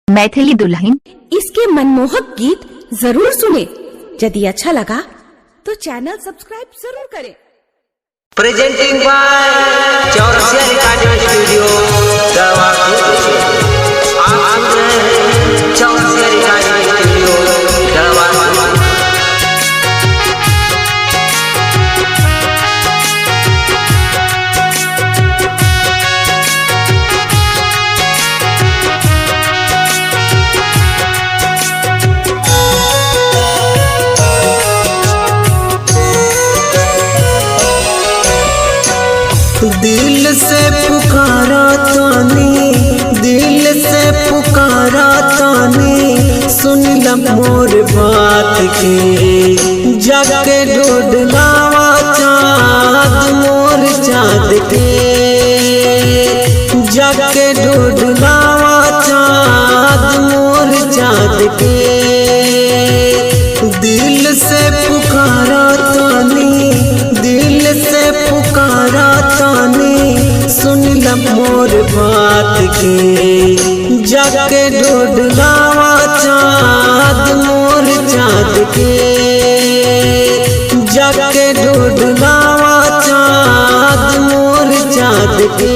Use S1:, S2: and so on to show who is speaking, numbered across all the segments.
S1: मैथिली दुल्हन।
S2: इसके मनमोहक गीत जरूर सुने। यदि अच्छा लगा तो चैनल सब्सक्राइब जरूर करें।
S3: Presenting by Chaurasia recording studio दवाखोर। आप सुन रहे हैं चौरसिया रिकॉर्डिंग स्टूडियो दवाखोर।
S4: दिल से पुकारा तानी, दिल से पुकारा तानी, सुन ल मोर बात के। जाके ढूंढलावा चाँद मोर चाँद के, जाके ढूंढलावा चाँद मोर चाँद के। दिल से पुकारा तानी, दिल से पुकारा तानी, सुन ल मोर बात के। जाके ढूंढलावा चाँद मोर चाँद के, जाके ढूंढलावा चाँद मोर चाँद के।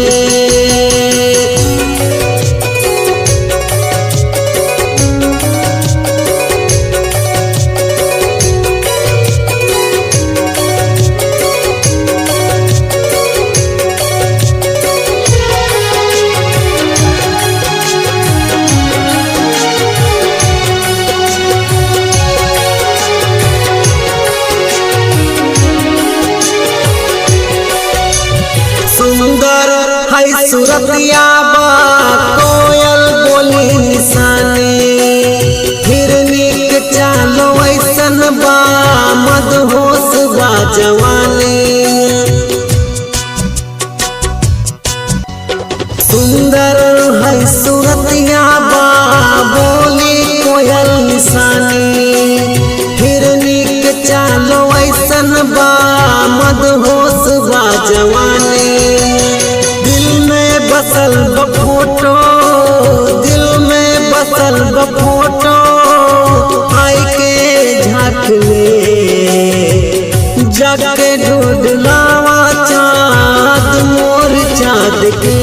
S4: सुंदर है सूरतिया बा, कोयल बोली निशानी, हिरनी के चालो ऐसन बा, मदहोश बा जवानी। सुंदर है सूरतिया बा, बोली कोयल निशानी, हिरनी के चालो ऐसन बा, मदहोश बा जवानी। बसल फोटो, दिल में बसल फोटो, आई के झाँक ले। जाके ढूंढलावा चाँद मोर चाँद के,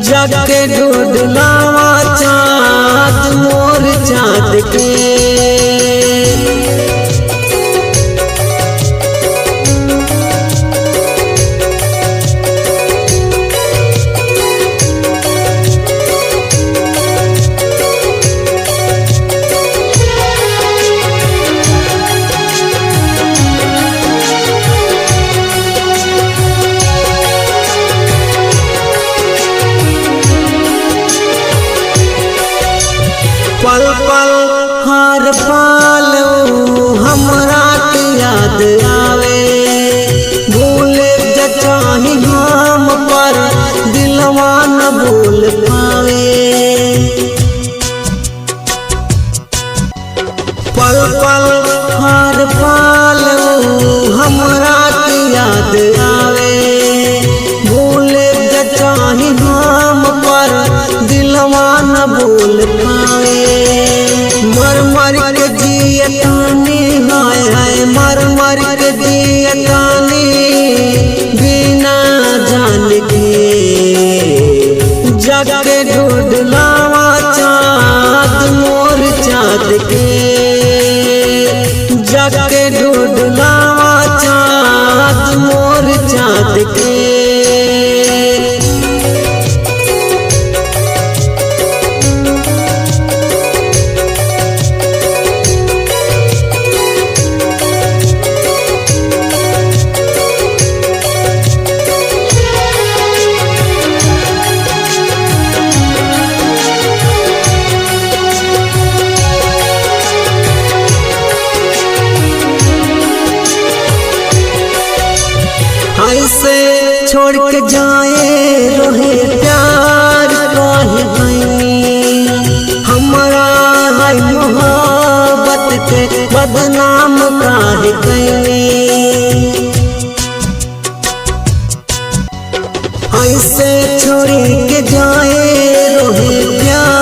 S4: जाके ढूंढलावा चाँद मोर चाँद के। पल पल हर पल हमरा के याद आवे, भूले चाही हम पर दिलवा न भूल पावे। पल पल हर पल हमरा के याद आवे, भूले चाही हम पर दिलवा न भूल पावे। मर मर के जिए तानी, हाय हाय मर मर के जिए तानी, बिना जान के। जाके ढूंढलावा चाँद मोर चाँद के, जाके ढूंढलावा चाँद मोर चाँद के। ऐसे छोड़ के जाए रोहे प्यार काहे भइनी, हमरा है मोहब्बत के बदनाम काहे कैनी। ऐसे छोड़ के जाए रोहे प्यार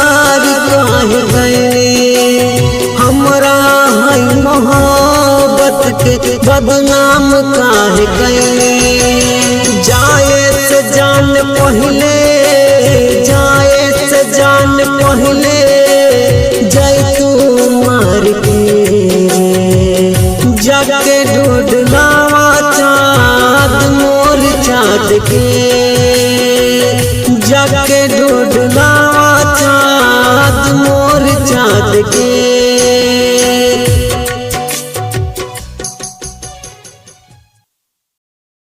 S4: काहे कैले जाए से जान पहले जाए तू मार के जाके ढूंढलावा चाँद मोर चाँद के जाके ढूंढलावा चाँद मोर चाँद के।